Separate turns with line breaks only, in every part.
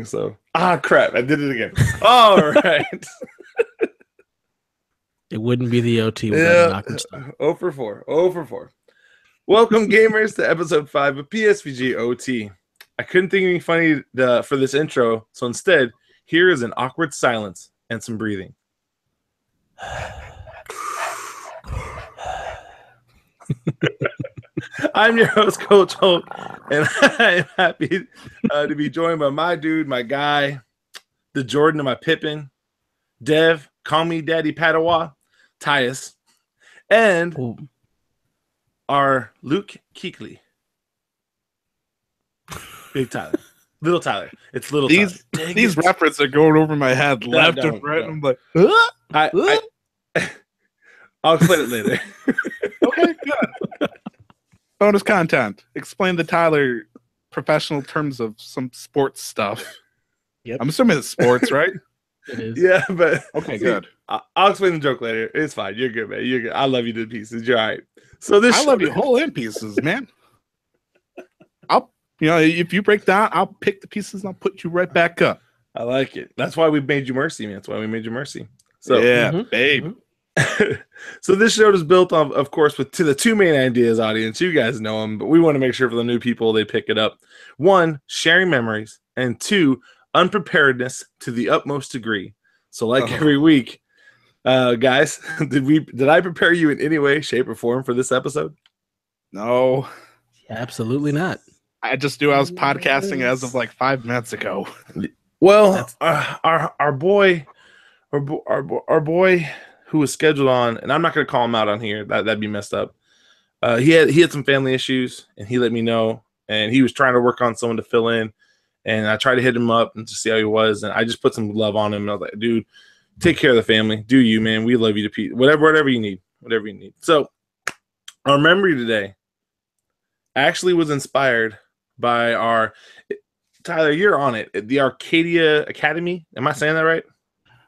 So crap, I did it again. All right.
It wouldn't be the OT without an awkward stop.
0 for 4. 0 for 4. Welcome, gamers, to episode 5 of PSVG OT. I couldn't think of anything funny for this intro, so instead, here is an awkward silence and some breathing. I'm your host, Coach Hulk, and I'm happy to be joined by my dude, my guy, the Jordan of my Pippin, Dev, call me Daddy Padawa, Tyus, and our Luke Keekley. Big Tyler. Little Tyler. It's Little Tyler.
These references are going over my head left and right. I'm like,
I'll explain it later.
Okay, good. Bonus content. Explain the Tyler professional terms of some sports stuff.
Yep.
I'm assuming it's sports, right?
It is.
Yeah, but
okay, good.
I'll explain the joke later. It's fine. You're good, man. You're good. I love you to pieces. You're all right. So
I love you whole in pieces, man. If you break down, I'll pick the pieces and I'll put you right back up.
I like it. That's why we made you Mercy, man. That's why we made you Mercy. So
yeah, babe.
So this show is built on, of course, to the two main ideas, audience. You guys know them, but we want to make sure for the new people they pick it up. 1, sharing memories, and 2, unpreparedness to the utmost degree. So, like every week, guys, did I prepare you in any way, shape, or form for this episode?
No,
absolutely not.
I just knew I was podcasting as of like 5 minutes ago.
Well, our boy who was scheduled on, and I'm not going to call him out on here. That'd be messed up. He had some family issues, and he let me know. And he was trying to work on someone to fill in, and I tried to hit him up and to see how he was, and I just put some love on him. And I was like, dude, take care of the family. Do you, man? We love you to pieces. Whatever you need. Whatever you need. So our memory today actually was inspired by our Tyler. You're on it. The Arcadia Academy. Am I saying that right?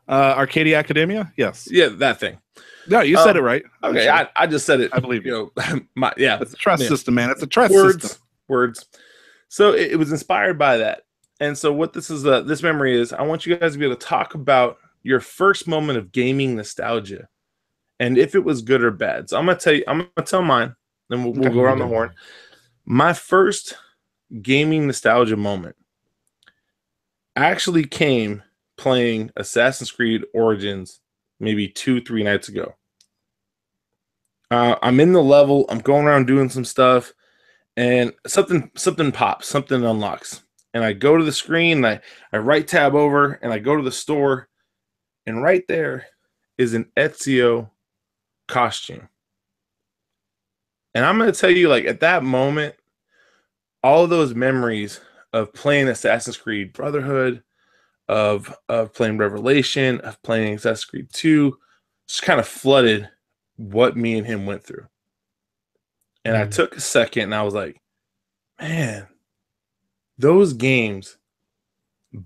Arcadia Academia? Yes.
Yeah, that thing.
No, you said it right.
Okay, sure. I just said it.
I believe you.
It's
a trust system, man. It's a trust system.
Words. So it was inspired by that. And so what this memory is, I want you guys to be able to talk about your first moment of gaming nostalgia and if it was good or bad. So I'm gonna tell mine, then we'll go around the horn. My first gaming nostalgia moment actually came playing Assassin's Creed Origins maybe 2-3 nights ago. I'm in the level, I'm going around doing some stuff, and something pops, something unlocks. And I go to the screen, and I right tab over, and I go to the store, and right there is an Ezio costume. And I'm going to tell you, like, at that moment, all of those memories of playing Assassin's Creed Brotherhood, of playing Revelation, of playing Assassin's Creed 2, just kind of flooded what me and him went through. And I took a second and I was like, man, those games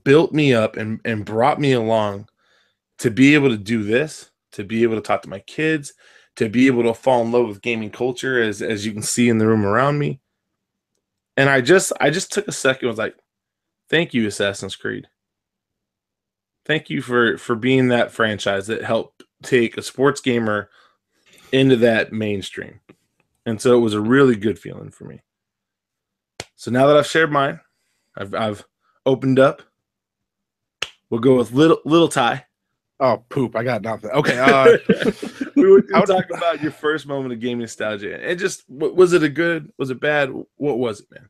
built me up and brought me along to be able to do this, to be able to talk to my kids, to be able to fall in love with gaming culture, as you can see in the room around me. And I just took a second and was like, thank you, Assassin's Creed. Thank you for being that franchise that helped take a sports gamer into that mainstream. And so it was a really good feeling for me. So now that I've shared mine, I've opened up. We'll go with little Ty.
Oh, poop. I got nothing. Okay.
We were talking about your first moment of gaming nostalgia. And just, was it good? Was it bad? What was it, man?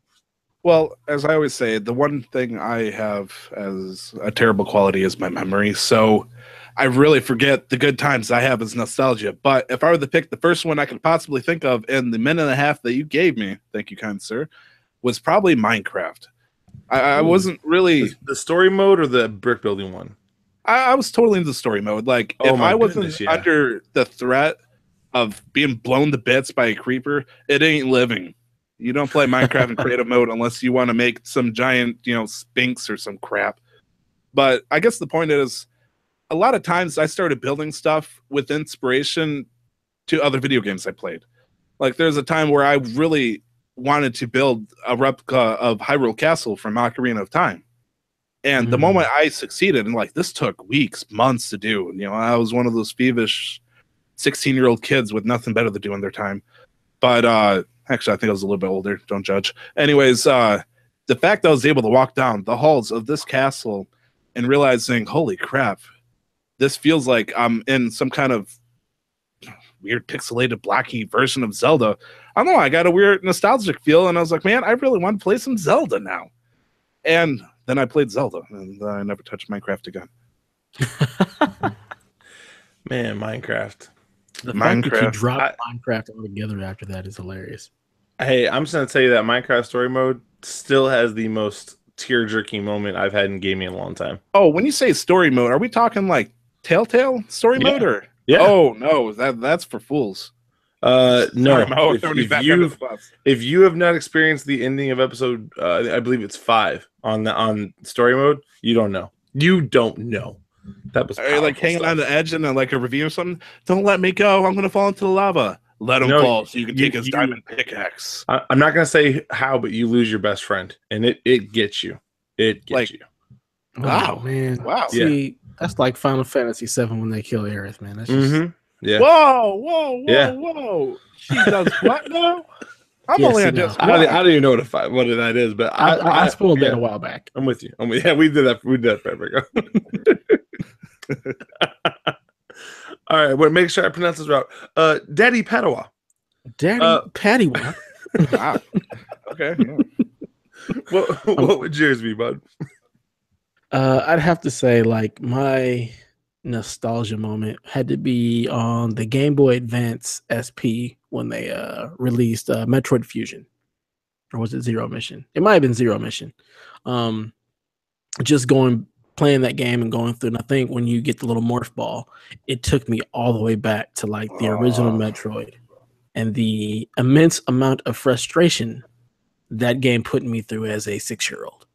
Well, as I always say, the one thing I have as a terrible quality is my memory. So I really forget the good times I have as nostalgia. But if I were to pick the first one I could possibly think of in the minute and a half that you gave me, thank you, kind sir, was probably Minecraft. I wasn't really...
The story mode or the brick building one?
I was totally into the story mode. Like, if I wasn't under the threat of being blown to bits by a creeper, it ain't living. You don't play Minecraft in creative mode unless you want to make some giant, sphinx or some crap. But I guess the point is, a lot of times I started building stuff with inspiration to other video games I played. Like, there's a time where I really wanted to build a replica of Hyrule Castle from Ocarina of Time. And the moment I succeeded, and like this took weeks, months to do. You know, I was one of those peevish 16-year-old kids with nothing better to do in their time. But actually, I think I was a little bit older. Don't judge. Anyways, the fact that I was able to walk down the halls of this castle and realizing, holy crap, this feels like I'm in some kind of weird pixelated blocky version of Zelda. I don't know. I got a weird nostalgic feel, and I was like, man, I really want to play some Zelda now. And then I played Zelda, and I never touched Minecraft again.
Man, Minecraft.
The fact that you dropped Minecraft altogether after that is hilarious.
Hey, I'm just going to tell you that Minecraft story mode still has the most tear-jerking moment I've had in gaming in a long time.
Oh, when you say story mode, are we talking like Telltale story mode? Or oh, no, that's for fools.
No. If you have not experienced the ending of episode, I believe it's 5 on story mode, you don't know. You don't know. That was
like hanging on the edge and like a ravine or something. Don't let me go. I'm going to fall into the lava. Let him fall so you can take his diamond pickaxe.
I'm not going to say how, but you lose your best friend, and it gets you. It gets you.
Wow, man.
Wow.
See, that's like Final Fantasy VII when they kill Aerith, man. That's just...
Yeah.
Whoa. She does what now? I'm only on just.
I don't even know what that is, but
I spoiled that a while back.
I'm with you. Yeah, we did that. We did that forever ago. All right, well, make sure I pronounce this right. Daddy Padawa.
Daddy Padawa.
Wow. Okay. Yeah.
What would yours be, bud?
I'd have to say, like, my nostalgia moment had to be on the Game Boy Advance SP when they released Metroid Fusion. Or was it Zero Mission? It might have been Zero Mission. Just playing that game and going through, and I think when you get the little morph ball, it took me all the way back to like the original Metroid and the immense amount of frustration that game put me through as a 6-year-old.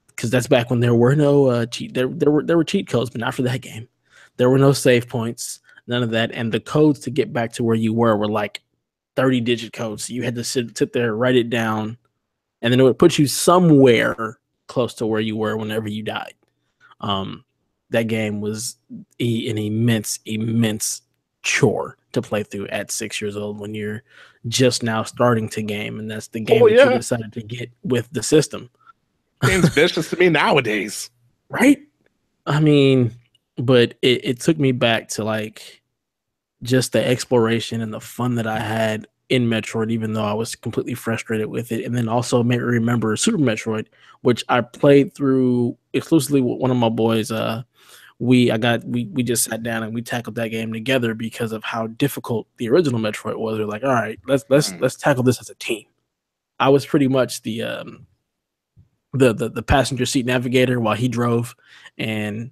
Because that's back when there were no cheat. There were cheat codes, but not for that game. There were no save points, none of that, and the codes to get back to where you were like 30-digit codes. So you had to sit there, write it down, and then it would put you somewhere close to where you were whenever you died. That game was an immense chore to play through at 6 years old when you're just now starting to game, and that's the game that you decided to get with the system.
Game's vicious to me nowadays,
right? I mean, but it took me back to like just the exploration and the fun that I had in Metroid, even though I was completely frustrated with it. And then also made me remember Super Metroid, which I played through exclusively with one of my boys. We just sat down and we tackled that game together because of how difficult the original Metroid was. We're like, all right, let's tackle this as a team. I was pretty much the passenger seat navigator while he drove, and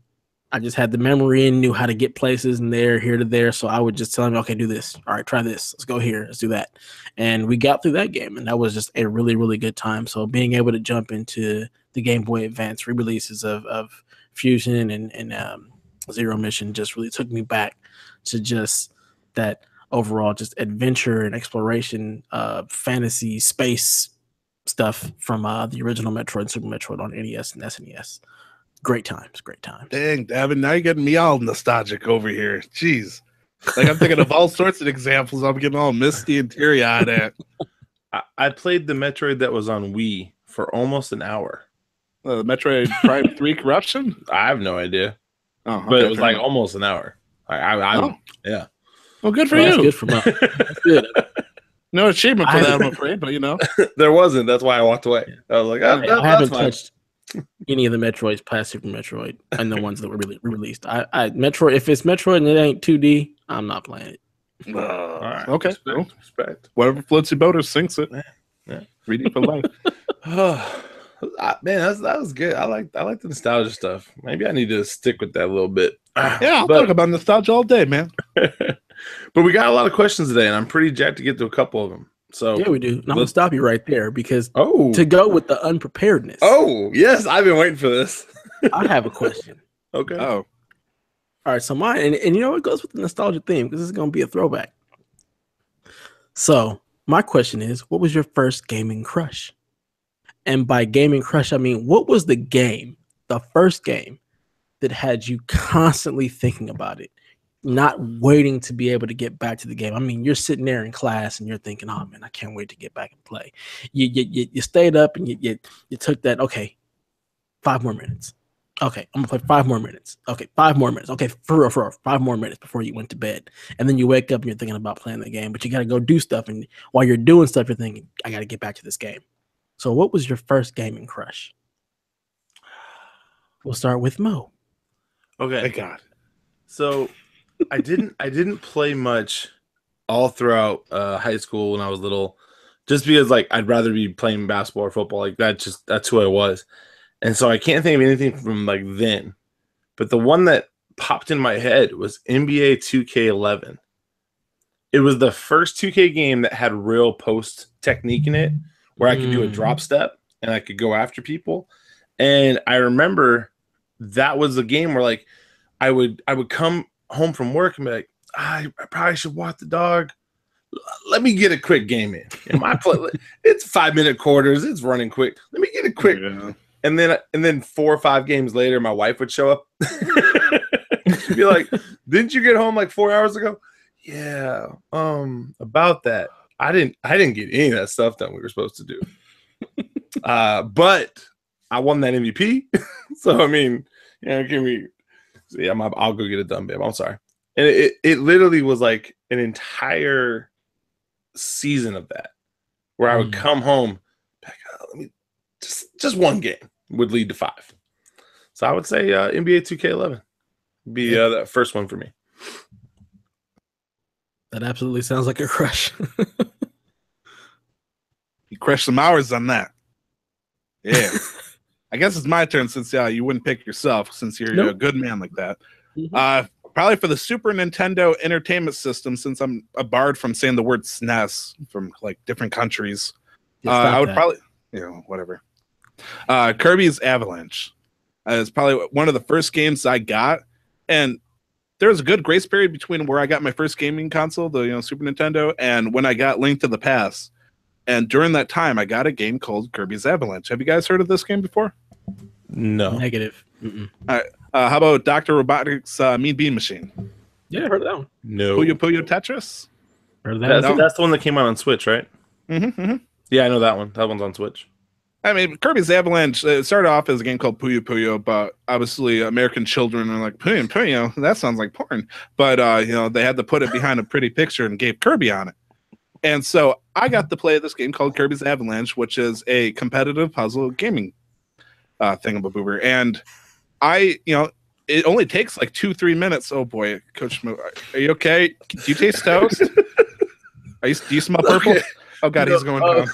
I just had the memory and knew how to get places and here to there. So I would just tell him, okay, do this. All right, try this. Let's go here. Let's do that. And we got through that game, and that was just a really, really good time. So being able to jump into the Game Boy Advance re-releases of Fusion and Zero Mission just really took me back to just that overall just adventure and exploration, fantasy, space stuff from the original Metroid and Super Metroid on NES and SNES. Great times.
Dang, Davin, now you're getting me all nostalgic over here. Jeez. Like, I'm thinking of all sorts of examples. I'm getting all misty and teary-eyed at.
I played the Metroid that was on Wii for almost an hour.
The Metroid Prime 3 Corruption?
I have no idea.
Oh, okay,
but it was like almost an hour. Yeah.
Well, good for you.
That's good for that's good.
No achievement for that, I'm afraid, but you know.
There wasn't. That's why I walked away. I was like,
I haven't touched any of the Metroids past Super Metroid and the ones that were really released. Metroid, if it's Metroid and it ain't 2D, I'm not playing it.
All right. Okay. Respect. Whatever floats your boat or sinks it. Yeah. 3D for life.
Man, that was good. I like the nostalgia stuff. Maybe I need to stick with that a little bit.
Yeah, I'll talk about nostalgia all day, man.
But we got a lot of questions today, and I'm pretty jacked to get to a couple of them. So
yeah, we do. And I'm gonna stop you right there because to go with the unpreparedness.
Oh yes, I've been waiting for this.
I have a question.
Okay.
Oh,
all right. So mine, and you know it goes with the nostalgia theme because this is gonna be a throwback. So my question is, what was your first gaming crush? And by gaming crush, I mean, what was the game, the first game that had you constantly thinking about it, not waiting to be able to get back to the game? I mean, you're sitting there in class and you're thinking, oh man, I can't wait to get back and play. You stayed up and you took that, okay, 5 more minutes. Okay, I'm gonna play 5 more minutes. Okay, 5 more minutes. Okay, for real, 5 more minutes before you went to bed. And then you wake up and you're thinking about playing the game, but you gotta go do stuff. And while you're doing stuff, you're thinking, I gotta get back to this game. So what was your first gaming crush? We'll start with Mo.
Okay.
Thank God.
So I didn't play much all throughout high school when I was little, just because like I'd rather be playing basketball or football. Like that's who I was. And so I can't think of anything from like then. But the one that popped in my head was NBA 2K11. It was the first 2K game that had real post technique in it, where I could do a drop step and I could go after people. And I remember that was the game where like I would come home from work and be like, I probably should walk the dog. Let me get a quick game in my play. It's 5-minute quarters. It's running quick. Let me get a quick. Yeah. And then 4 or 5 games later, my wife would show up. She'd be like, "Didn't you get home like 4 hours ago?" Yeah, about that. I didn't get any of that stuff done we were supposed to do. But I won that MVP. So I mean, give me. Yeah, I'll go get it done, babe. I'm sorry. And it literally was like an entire season of that, where I would come home, let me just one game would lead to 5. So I would say NBA 2K11 would be that first one for me.
That absolutely sounds like a crush.
You crushed some hours on that. Yeah. I guess it's my turn, since you wouldn't pick yourself, since you're a good man like that. Mm-hmm. Probably for the Super Nintendo Entertainment System, since I'm a bard from saying the word SNES from like different countries. I would probably, whatever. Kirby's Avalanche is probably one of the first games I got, and there was a good grace period between where I got my first gaming console, the Super Nintendo, and when I got Link to the Past. And during that time, I got a game called Kirby's Avalanche. Have you guys heard of this game before?
No.
Negative.
All right. How about Dr. Robotnik's Mean Bean Machine?
Yeah, I heard of that one.
No.
Puyo Puyo Tetris?
Heard of that.
That's the one that came out on Switch, right?
Mm-hmm.
Yeah, I know that one. That one's on Switch.
I mean, Kirby's Avalanche, it started off as a game called Puyo Puyo, but obviously American children are like, Puyo Puyo, that sounds like porn. But, they had to put it behind a pretty picture and gave Kirby on it. And so I got to play this game called Kirby's Avalanche, which is a competitive puzzle gaming thingamaboober. And it only takes like 2-3 minutes. Oh boy, Coach Mo, are you okay? Do you taste toast? Do you smell purple? Okay. Oh God, he's going down.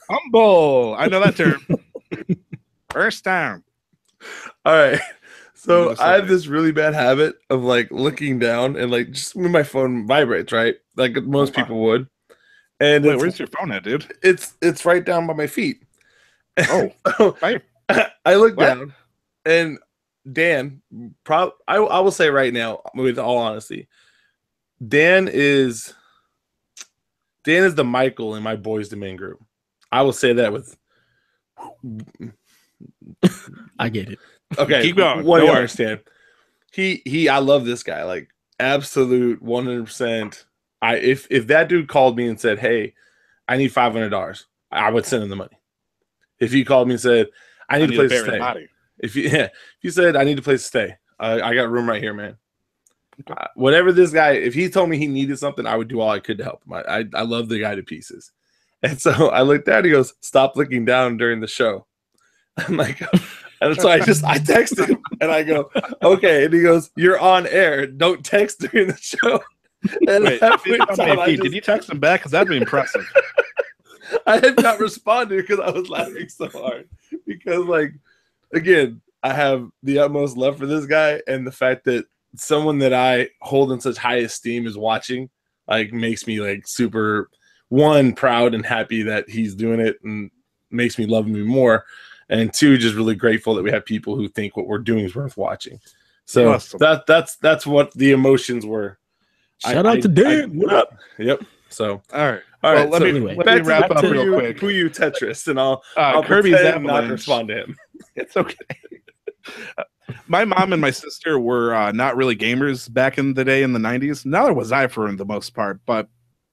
Humble. I know that term. First time.
All right. So I have this really bad habit of like looking down and like just when my phone vibrates, right? Like most people would. And
wait, where's your phone at, dude?
It's right down by my feet.
Oh,
I look down, and Dan, I will say right now, with all honesty, Dan is the Michael in my Boys to Men group. I will say that with.
I get it.
Okay,
keep going.
What do you understand? I love this guy, like absolute 100%. If that dude called me and said, "Hey, I need $500," I would send him the money. If he called me and said, "I need a place to stay," if you said, "I need a place to stay," I got room right here, man. Okay. Whatever this guy, if he told me he needed something, I would do all I could to help him. I love the guy to pieces. And so I looked at him, he goes, "Stop looking down during the show." I'm like, and so I texted him and I go, "Okay." And he goes, "You're on air. Don't text during the show." And
wait, did you text him back? Because that'd be impressive.
I had not responded because I was laughing so hard. Because, like, again, I have the utmost love for this guy, and the fact that someone that I hold in such high esteem is watching, like, makes me like super proud and happy that he's doing it, and makes me love him even more. And 2, just really grateful that we have people who think what we're doing is worth watching. So awesome. that's what the emotions were.
Shout out to Dan.
What up? Yep. So
all right.
All right,
let me wrap up real quick.
Puyo Tetris, and I'll
Kirby's
pretend
Avalanche.
not to respond to him.
It's okay. My mom and my sister were not really gamers back in the day in the 90s. Neither was I for the most part, but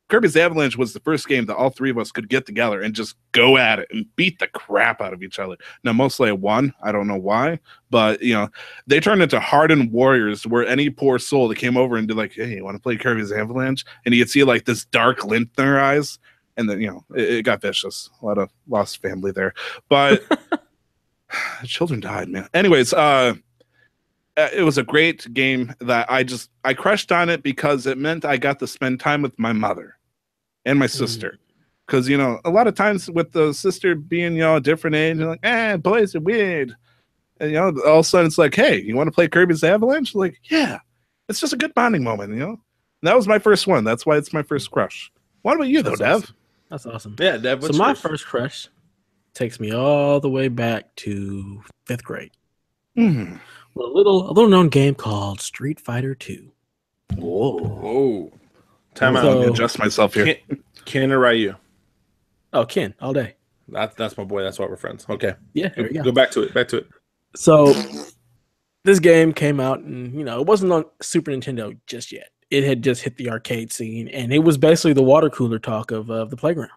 Kirby's Avalanche was the first game that all three of us could get together and just go at it and beat the crap out of each other. Now, mostly I won. I don't know why, but they turned into hardened warriors where any poor soul that came over and did like, hey, you want to play Kirby's Avalanche? And you could see like this dark glint in their eyes. And then, it got vicious. A lot of lost family there. But children died, man. Anyways, it was a great game that I crushed on it because it meant I got to spend time with my mother and my sister. Because, a lot of times with the sister being, a different age, you're like, boys are weird. And, all of a sudden it's like, hey, you want to play Kirby's Avalanche? Like, yeah, it's just a good bonding moment, And that was my first one. That's why it's my first crush. What about you, though, Dev?
Awesome. That's awesome.
Yeah, Dev,
so my first crush takes me all the way back to 5th grade.
Mm.
A little known game called Street Fighter 2.
Whoa. Time out.
Let me adjust myself here.
Ken or Ryu?
Oh, Ken, all day.
That's my boy. That's why we're friends. Okay.
Yeah, there we go.
Go back to it.
So this game came out, and it wasn't on Super Nintendo just yet. It had just hit the arcade scene, and it was basically the water cooler talk of the playground.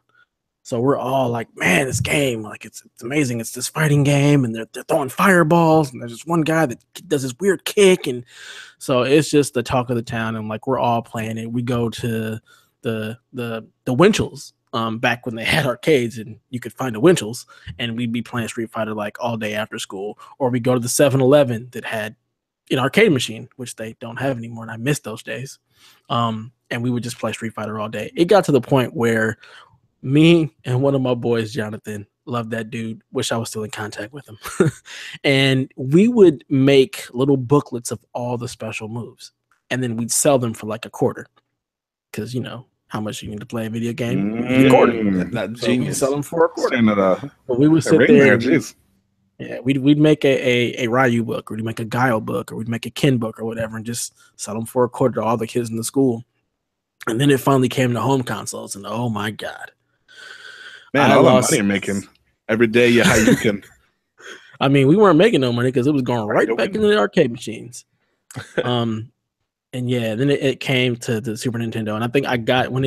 So we're all like, man, this game, like it's amazing. It's this fighting game, and they're throwing fireballs, and there's this one guy that does this weird kick, and so it's just the talk of the town, and like we're all playing it. We go to the Winchell's back when they had arcades and you could find a Winchell's, and we'd be playing Street Fighter like all day after school, or we go to the 7-Eleven that had an arcade machine, which they don't have anymore, and I miss those days. And we would just play Street Fighter all day. It got to the point where me and one of my boys, Jonathan, loved that dude. Wish I was still in contact with him. And we would make little booklets of all the special moves, and then we'd sell them for like $0.25. Because how much you need to play a video game?
That
so
genius.
We'd sell them for $0.25. But we would sit there. Yeah, we'd make a Ryu book, or we'd make a Guile book, or we'd make a Ken book or whatever, and just sell them for $0.25 to all the kids in the school. And then it finally came to home consoles, and oh my god,
man, all the money you're making every day, how you can.
I mean, we weren't making no money because it was going right back into the arcade machines. And yeah, then it came to the Super Nintendo, and I think I got my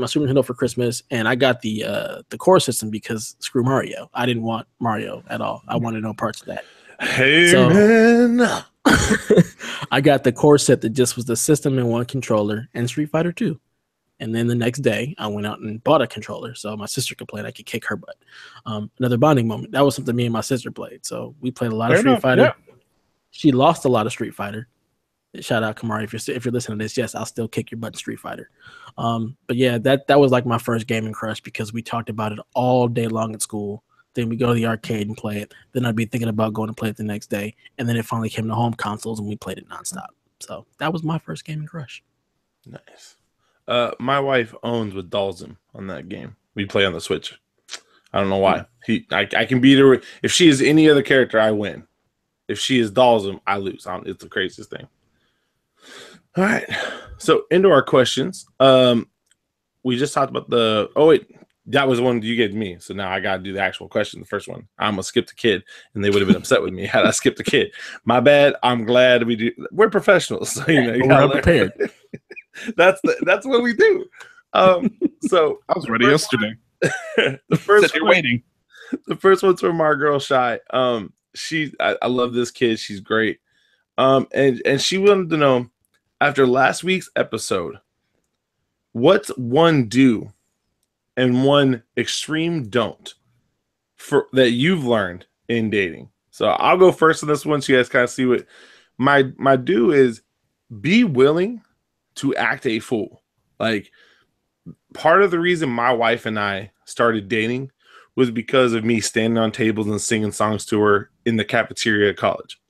Super Nintendo for Christmas, and I got the core system because screw Mario. I didn't want Mario at all. I wanted no parts of that.
Hey, man.
I got the core set that just was the system and one controller and Street Fighter 2. And then the next day, I went out and bought a controller so my sister could play and I could kick her butt. Another bonding moment. That was something me and my sister played. So we played a lot of Street Fighter. Yeah. She lost a lot of Street Fighter. Shout out Kamari if you're listening to this. Yes, I'll still kick your butt in Street Fighter. But yeah, that was like my first gaming crush because we talked about it all day long at school. Then we go to the arcade and play it. Then I'd be thinking about going to play it the next day. And then it finally came to home consoles and we played it nonstop. So that was my first gaming crush.
Nice. My wife owns with Dalsum on that game. We play on the Switch. I don't know why. I can beat her. If she is any other character, I win. If she is Dalsum, I lose. It's the craziest thing. All right. So into our questions. We just talked about that was one you gave me. So now I got to do the actual question. The first one. I'm going to skip the kid, and they would have been upset with me had I skipped the kid. My bad. I'm glad we're professionals. So,
we're prepared.
That's what we do. So
I was ready yesterday.
The first one,
waiting.
The first one's from our girl Shy. I love this kid. She's great. And she wanted to know, after last week's episode, what's one do and one extreme don't that you've learned in dating? So I'll go first on this one so you guys kind of see what my do is. Be willing to act a fool. Like, part of the reason my wife and I started dating was because of me standing on tables and singing songs to her in the cafeteria at college.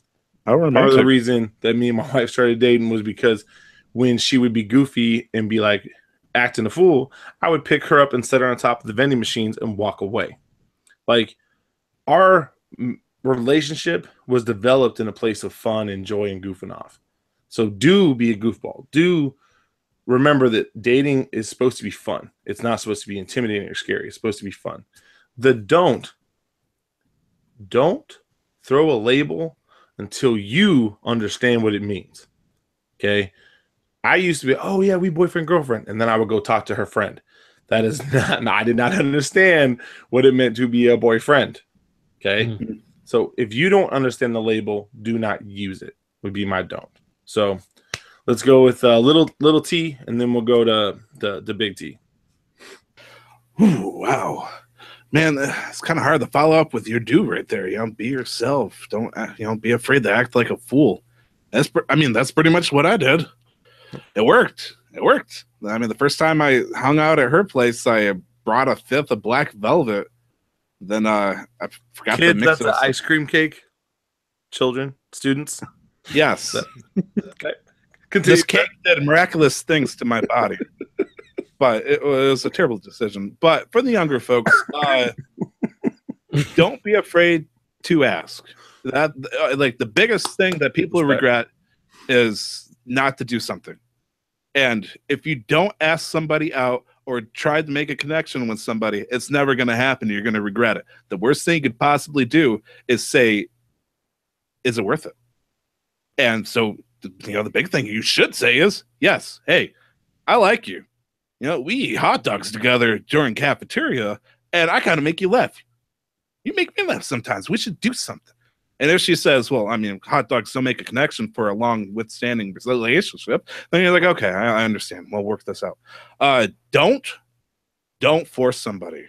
Part of the reason that me and my wife started dating was because when she would be goofy and be like acting a fool, I would pick her up and set her on top of the vending machines and walk away. Like, our relationship was developed in a place of fun and joy and goofing off. So do be a goofball. Do remember that dating is supposed to be fun. It's not supposed to be intimidating or scary. It's supposed to be fun. The don't throw a label until you understand what it means. Okay. I used to be, oh yeah, we boyfriend, girlfriend. And then I would go talk to her friend. That is not, no, I did not understand what it meant to be a boyfriend. Okay. Mm-hmm. So if you don't understand the label, do not use it, would be my don't. So let's go with little T, and then we'll go to the big T.
Ooh, wow. Man, it's kind of hard to follow up with your do right there. You know, be yourself. Don't be afraid to act like a fool. That's pretty much what I did. It worked. I mean, the first time I hung out at her place, I brought a fifth of black velvet. Then I forgot
to mix it. That's the ice cream cake. Children, students.
Yes.
Okay.
Continue. This cake did miraculous things to my body. But it was a terrible decision. But for the younger folks, don't be afraid to ask. That like the biggest thing that people regret is not to do something. And if you don't ask somebody out or try to make a connection with somebody, it's never going to happen. You're going to regret it. The worst thing you could possibly do is say, "Is it worth it?" And so, the big thing you should say is, "Yes, hey, I like you. We eat hot dogs together during cafeteria, and I kind of make you laugh. You make me laugh sometimes. We should do something." And if she says, "Well, I mean, hot dogs don't make a connection for a long withstanding relationship," then you're like, "Okay, I understand. We'll work this out." Don't force somebody.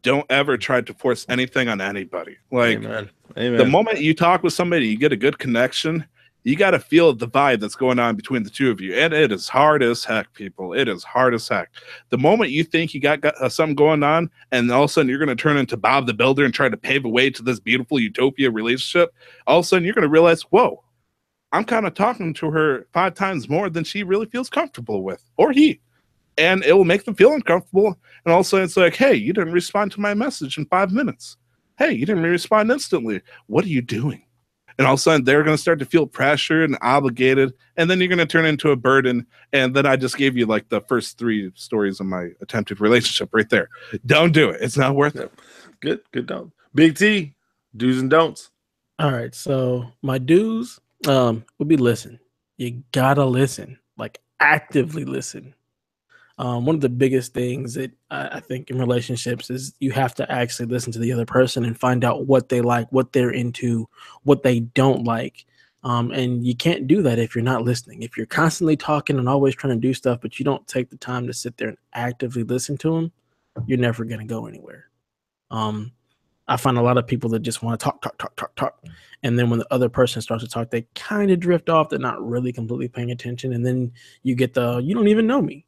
Don't ever try to force anything on anybody. Like, Amen. The moment you talk with somebody, you get a good connection. You got to feel the vibe that's going on between the two of you. And it is hard as heck, people. It is hard as heck. The moment you think you got something going on, and all of a sudden you're going to turn into Bob the Builder and try to pave a way to this beautiful utopia relationship, all of a sudden you're going to realize, whoa, I'm kind of talking to her 5 times more than she really feels comfortable with, or he. And it will make them feel uncomfortable. And all of a sudden it's like, hey, you didn't respond to my message in 5 minutes. Hey, you didn't respond instantly. What are you doing? And all of a sudden, they're going to start to feel pressured and obligated, and then you're going to turn into a burden. And then I just gave you like the first 3 stories of my attempted relationship right there. Don't do it. It's not worth it.
Good don't. Big T, do's and don'ts.
All right, so my do's would be listen. You gotta listen, like actively listen. One of the biggest things that I think in relationships is you have to actually listen to the other person and find out what they like, what they're into, what they don't like. And you can't do that if you're not listening. If you're constantly talking and always trying to do stuff, but you don't take the time to sit there and actively listen to them, you're never going to go anywhere. I find a lot of people that just want to talk. And then when the other person starts to talk, they kind of drift off. They're not really completely paying attention. And then you get you don't even know me.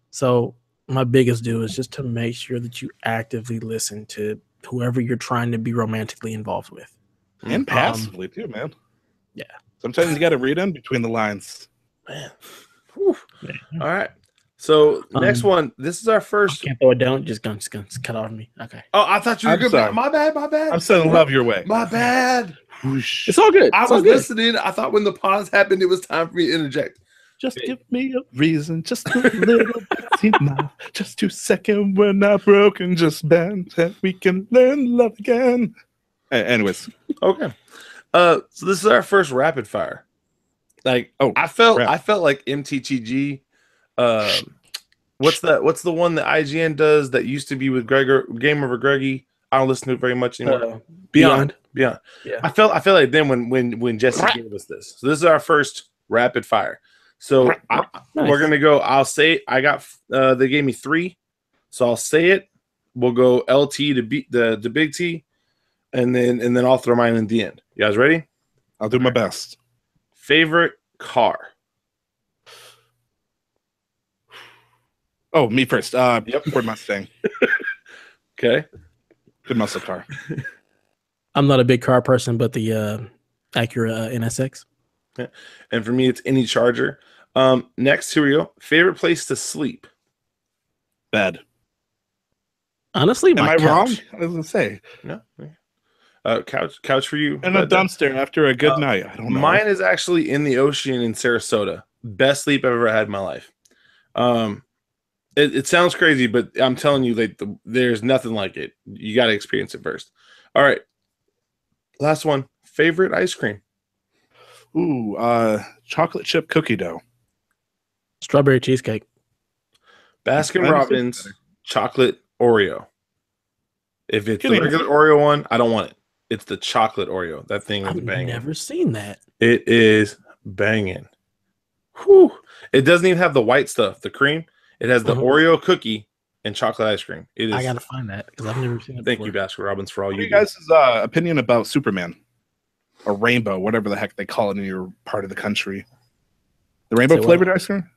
So my biggest do is just to make sure that you actively listen to whoever you're trying to be romantically involved with.
And passively too, man.
Yeah.
Sometimes you got to read in between the lines.
Man. Yeah. All right. So next one, this is our first.
Can't throw it down. Just gonna cut off me. Okay.
Oh, I thought you were good. My bad.
I'm sending love your way.
My bad.
It's all good.
I was listening. I thought when the pause happened, it was time for me to interject.
Just give me a reason, just a little bit enough. Just 2 seconds, we're not broken, just bend, and we can learn love again. Anyways,
okay. So this is our first rapid fire. Like, I felt like MTTG. What's the one that IGN does that used to be with Game Over Greggy? I don't listen to it very much anymore. Beyond. Yeah. I felt like then when Jesse gave us this. So this is our first rapid fire. So we're gonna go. I'll say I got. They gave me 3, so I'll say it. We'll go LT to beat the big T, and then I'll throw mine in the end. You guys ready?
I'll do my best.
Favorite car?
Oh, me first. Yep, Ford Mustang.
Okay,
good muscle car.
I'm not a big car person, but the Acura NSX.
Yeah. And for me, it's any Charger. Next, here we go. Favorite place to sleep?
Bed.
Honestly,
am I wrong? I was gonna say
no. Couch for you.
In a dumpster after a good night. I don't know.
Mine is actually in the ocean in Sarasota. Best sleep I've ever had in my life. It sounds crazy, but I'm telling you, like there's nothing like it. You got to experience it first. All right, last one. Favorite ice cream?
Ooh, chocolate chip cookie dough.
Strawberry cheesecake.
Baskin Robbins chocolate Oreo. If it's the regular Oreo one, I don't want it. It's the chocolate Oreo. That thing is banging.
I've never seen that.
It is banging. Whew. It doesn't even have the white stuff, the cream. It has the Oreo cookie and chocolate ice cream. It is.
I gotta find that because I've never seen it.
Thank you, Baskin Robbins, for all you do.
Guys' opinion about Superman or Rainbow, whatever the heck they call it in your part of the country? The rainbow flavored ice cream?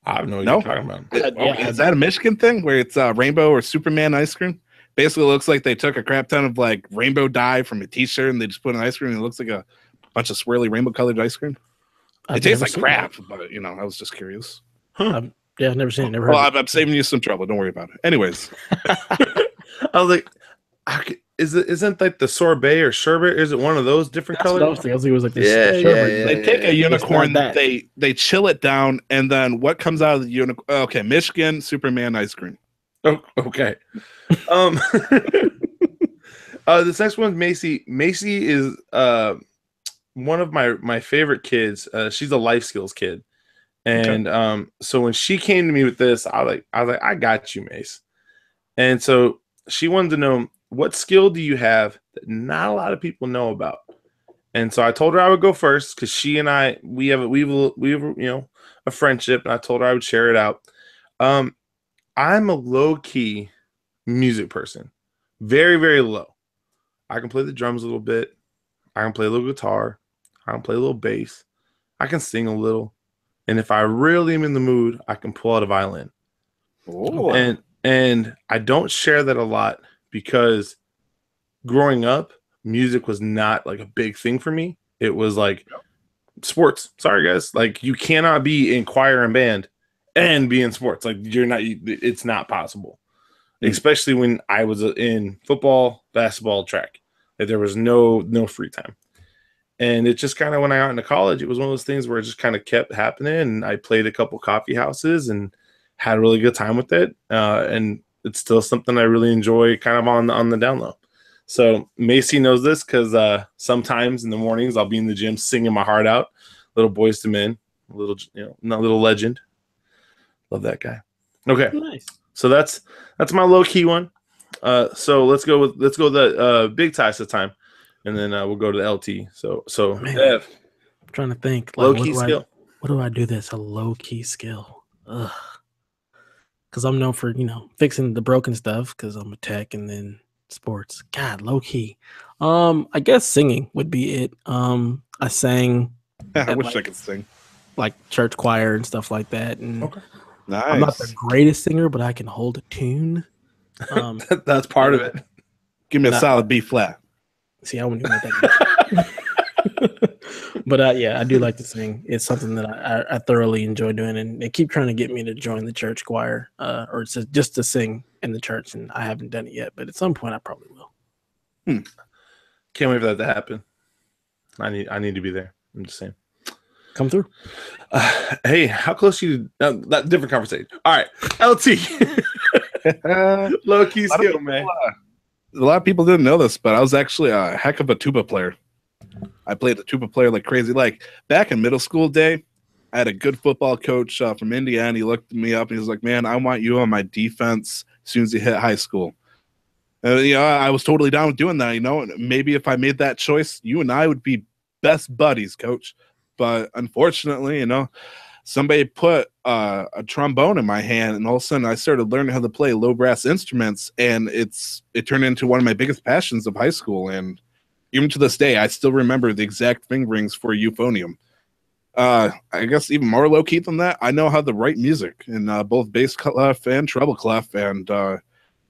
I have no idea what you're talking
about. Is that a Michigan thing where it's rainbow or Superman ice cream? Basically, it looks like they took a crap ton of like rainbow dye from a T-shirt and they just put in ice cream and it looks like a bunch of swirly rainbow colored ice cream. It tastes like crap, but you know, I was just curious.
Huh. I've never seen it. Never
heard I'm saving you some trouble. Don't worry about it. Anyways,
I was like, isn't like the sorbet or sherbet? Is it one of those different colors?
I was thinking it was like this.
They take a unicorn, they chill it down, and then what comes out of the unicorn? Okay, Michigan Superman ice cream.
Oh, okay. This next one's Macy. Macy is one of my favorite kids. She's a life skills kid. And so when she came to me with this, I was like, I got you, Mace. And so she wanted to know, what skill do you have that not a lot of people know about? And so I told her I would go first because she and I we have a friendship, and I told her I would share it out. I'm a low key music person, very, very low. I can play the drums a little bit. I can play a little guitar. I can play a little bass. I can sing a little. And if I really am in the mood, I can pull out a violin.
Oh.
And I don't share that a lot because growing up, music was not like a big thing for me. It was like sports. Sorry, guys. Like you cannot be in choir and band and be in sports. Like it's not possible. Especially when I was in football, basketball, track. Like there was no free time. And it just kind of, when I got into college, it was one of those things where it just kind of kept happening. And I played a couple coffee houses and had a really good time with it. And it's still something I really enjoy kind of on the down low. So Macy knows this because sometimes in the mornings I'll be in the gym singing my heart out. Little Boys to Men, a little legend. Love that guy. Okay.
Nice.
So that's my low key one. So let's go with the big ties this time. And then we'll go to the LT. So
Man,
Dev,
I'm trying to think.
Low key skill.
What do I do that's a low key skill? Because I'm known for fixing the broken stuff because I'm a tech, and then sports. God, low key. I guess singing would be it. I sang.
I wish I could sing.
Like church choir and stuff like that. And
nice.
I'm not the greatest singer, but I can hold a tune.
That's part of it.
Give me a solid B flat.
See, I wouldn't even know that. But yeah, I do like to sing. It's something that I thoroughly enjoy doing, and they keep trying to get me to join the church choir, or just to sing in the church, and I haven't done it yet. But at some point, I probably will.
Can't wait for that to happen. I need to be there. I'm just saying.
Come through.
Hey, how close you? That different conversation. All right, LT. Low key skill, man.
A lot of people didn't know this, but I was actually a heck of a tuba player. I played the tuba player like crazy. Like back in middle school day, I had a good football coach from Indiana. He looked me up and he was like, "Man, I want you on my defense as soon as you hit high school." I was totally down with doing that. Maybe if I made that choice, you and I would be best buddies, coach. But unfortunately, somebody put a trombone in my hand, and all of a sudden I started learning how to play low brass instruments, and it turned into one of my biggest passions of high school. And even to this day, I still remember the exact fingerings for euphonium. I guess even more low key than that, I know how to write music in both bass clef and treble clef, and a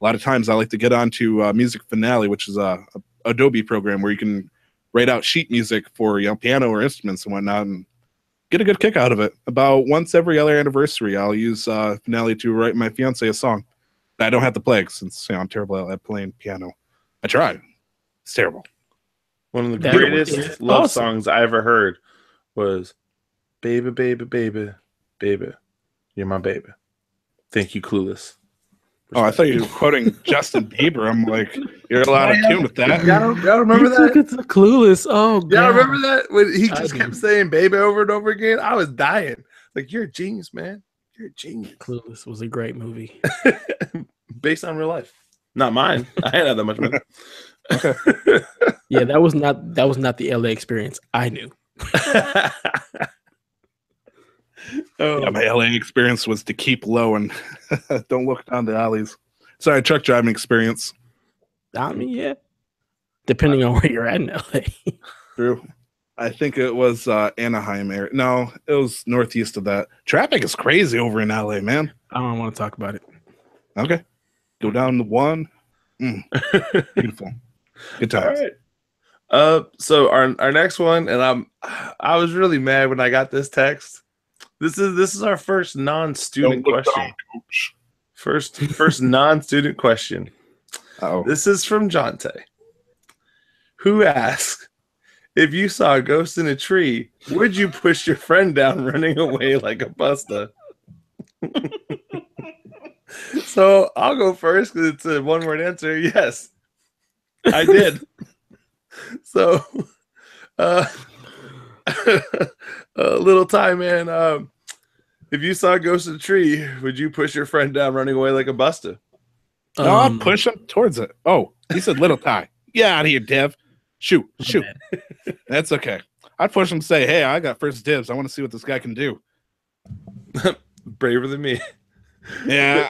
lot of times I like to get onto Music Finale, which is a Adobe program where you can write out sheet music for piano or instruments and whatnot, and get a good kick out of it. About once every other anniversary, I'll use Finale to write my fiance a song that I don't have to play since I'm terrible at playing piano. I try. It's terrible.
One of the greatest love songs I ever heard was "Baby, Baby, Baby, Baby, You're my baby. Thank you, Clueless.
Oh, I thought you were quoting Justin Bieber. I'm like, you're a lot of tune with that.
Y'all remember that?
It's Clueless. Oh, God.
Y'all remember that? When he just kept saying baby over and over again? I was dying. Like, you're a genius, man. You're a genius.
Clueless was a great movie.
Based on real life. Not mine. I ain't had that much money.
Okay.
Yeah, that was not the LA experience I knew.
Yeah, my LA experience was to keep low and don't look down the alleys. Sorry, truck driving experience.
I mean, yeah. Depending on where you're at in LA.
True. I think it was Anaheim area. No, it was northeast of that. Traffic is crazy over in LA, man.
I don't want to talk about it.
Okay. Go down to 1. Beautiful. Good times.
All right. So our next one, and I was really mad when I got this text. This is our first non-student question. First non-student question.
Uh-oh.
This is from Jonte, who asks, if you saw a ghost in a tree, would you push your friend down running away like a busta? So I'll go first because it's a one-word answer. Yes, I did. So, little time, man. If you saw a ghost in a tree, would you push your friend down running away like a busta?
No, I'll push him towards it. Oh, he said little Ty. Get out of here, Dev. Shoot. That's okay. I'd push him and say, hey, I got first dibs. I want to see what this guy can do.
Braver than me.
Yeah.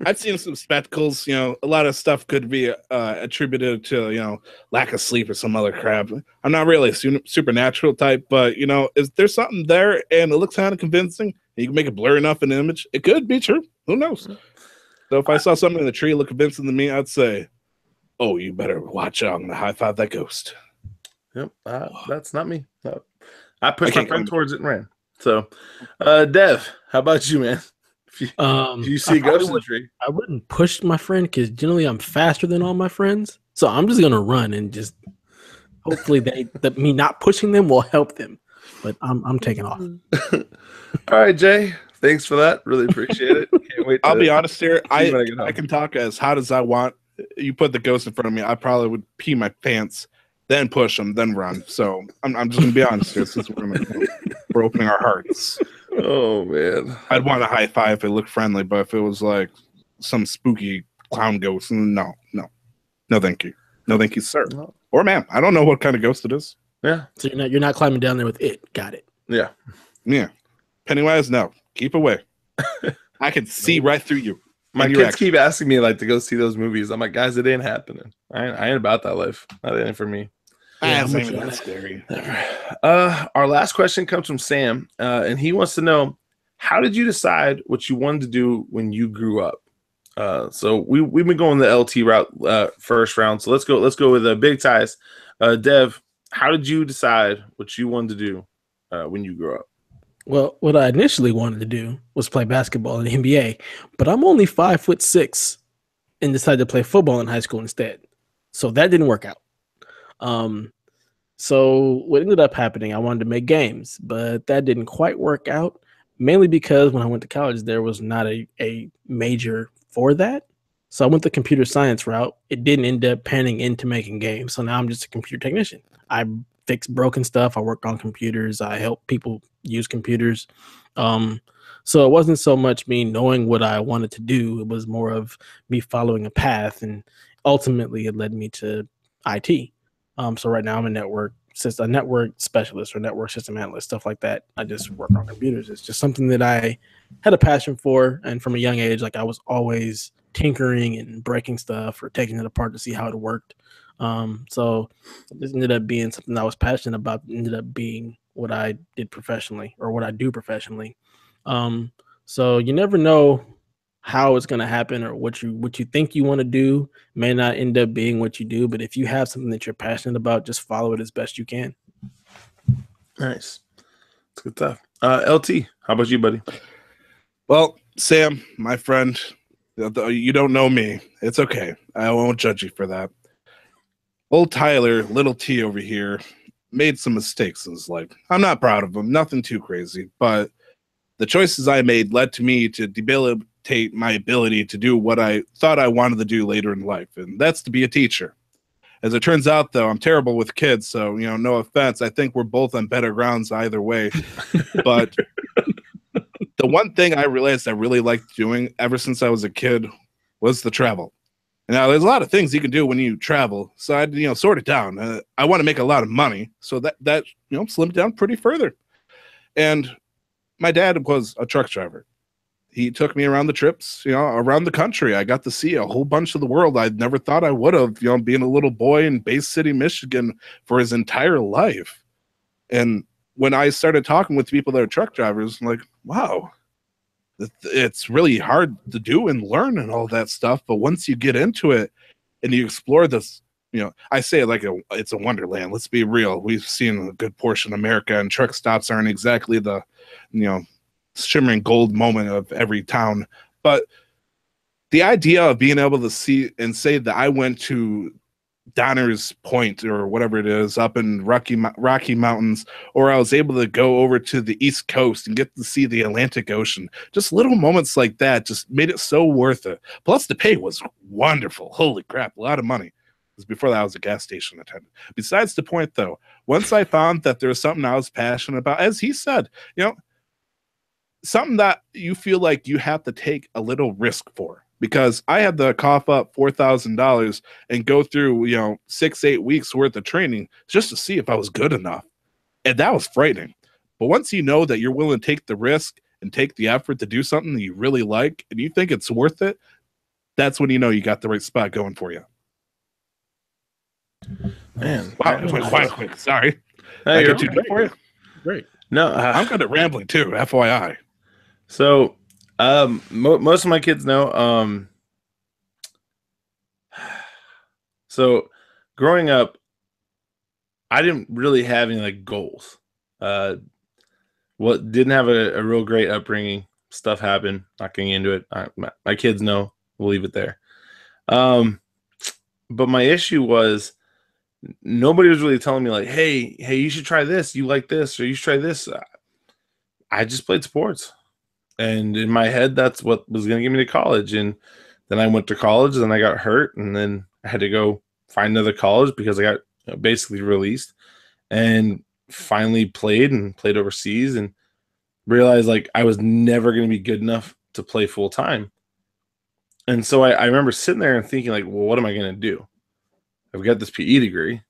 I've seen some spectacles. A lot of stuff could be attributed to, lack of sleep or some other crap. I'm not really a supernatural type, but, if there's something there and it looks kind of convincing, you can make it blur enough in the image, it could be true. Who knows? So if I saw something in the tree look convincing to me, I'd say, oh, you better watch out. I'm going to high-five that ghost.
Yep, that's not me. No. I pushed my friend towards it and ran. So, Dev, how about you, man? If you see a ghost in the tree,
I wouldn't push my friend because generally I'm faster than all my friends. So I'm just gonna run and just hopefully me not pushing them will help them. But I'm taking off.
All right, Jay. Thanks for that. Really appreciate it. Can't wait.
I'll be honest here. I can talk as hot as I want. You put the ghost in front of me, I probably would pee my pants, then push them, then run. So I'm just gonna be honest here. Since we're opening our hearts.
Oh man,
I'd want a high five if it looked friendly, but if it was like some spooky clown ghost, no, thank you, sir, no. Or ma'am. I don't know what kind of ghost it is.
Yeah,
so you're not climbing down there with it. Got it.
Yeah.
Pennywise, no, keep away. I can see right through you.
My kids keep asking me to go see those movies. I'm like, guys, it ain't happening. I ain't about that life. That ain't for me.
Yeah, that's scary.
Our last question comes from Sam, and he wants to know, how did you decide what you wanted to do when you grew up? So we've been going the LT route first round. So let's go with big ties. Dev, how did you decide what you wanted to do when you grew up?
Well, what I initially wanted to do was play basketball in the NBA, but I'm only 5'6" and decided to play football in high school instead. So that didn't work out. So what ended up happening, I wanted to make games, but that didn't quite work out, mainly because when I went to college, there was not a major for that. So I went the computer science route. It didn't end up panning into making games. So now I'm just a computer technician. I fix broken stuff. I work on computers. I help people use computers. So it wasn't so much me knowing what I wanted to do. It was more of me following a path, and ultimately it led me to IT. So right now I'm a network specialist or network system analyst, stuff like that. I just work on computers. It's just something that I had a passion for. And from a young age, I was always tinkering and breaking stuff or taking it apart to see how it worked. So this ended up being something I was passionate about, ended up being what I did professionally or what I do professionally. So you never know how it's going to happen, or what you think you want to do may not end up being what you do. But if you have something that you're passionate about, just follow it as best you can.
Nice. That's good stuff. LT, how about you, buddy?
Well, Sam, my friend, you don't know me. It's okay. I won't judge you for that. Old Tyler, little T over here, made some mistakes in his life. I'm not proud of him. Nothing too crazy. But the choices I made led to me to debilitate my ability to do what I thought I wanted to do later in life, and that's to be a teacher. As it turns out, though, I'm terrible with kids, so, you know, no offense. I think we're both on better grounds either way. But the one thing I realized I really liked doing ever since I was a kid was the travel. Now, there's a lot of things you can do when you travel, so I, you know, sort it down. I want to make a lot of money, so that you know, slimmed down pretty further. And my dad was a truck driver. He took me around the trips, you know, around the country. I got to see a whole bunch of the world I'd never thought I would have, you know, being a little boy in Bay City, Michigan for his entire life. And when I started talking with people that are truck drivers, I'm like, wow, it's really hard to do and learn and all that stuff. But once you get into it and you explore this, you know, I say it like it's a wonderland. Let's be real. We've seen a good portion of America, and truck stops aren't exactly the, you know, shimmering gold moment of every town. But the idea of being able to see and say that I went to Donner's Point or whatever it is up in Rocky Mountains, or I was able to go over to the East Coast and get to see the Atlantic Ocean, just little moments like that just made it so worth it. Plus the pay was wonderful. Holy crap, a lot of money. Because before that I was a gas station attendant. Besides the point, though, once I found that there was something I was passionate about, as he said, you know, something that you feel like you have to take a little risk for, because I had to cough up $4,000 and go through, you know, 6-8 weeks worth of training just to see if I was good enough. And that was frightening. But once you know that you're willing to take the risk and take the effort to do something that you really like and you think it's worth it, that's when you know you got the right spot going for you.
Man,
wow, it went quite quick. Sorry.
Hey,
I get too deep for you.
Great.
No, I'm good at rambling too, FYI.
So, most of my kids know. So, growing up, I didn't really have any like goals. Didn't have a real great upbringing. Stuff happened. Not getting into it. My kids know. We'll leave it there. But my issue was nobody was really telling me like, hey, you should try this. You like this, or you should try this. I just played sports. And in my head, that's what was going to get me to college. And then I went to college, and then I got hurt, and then I had to go find another college because I got basically released, and finally played overseas, and realized like I was never going to be good enough to play full time. And so I remember sitting there and thinking like, well, what am I going to do? I've got this PE degree,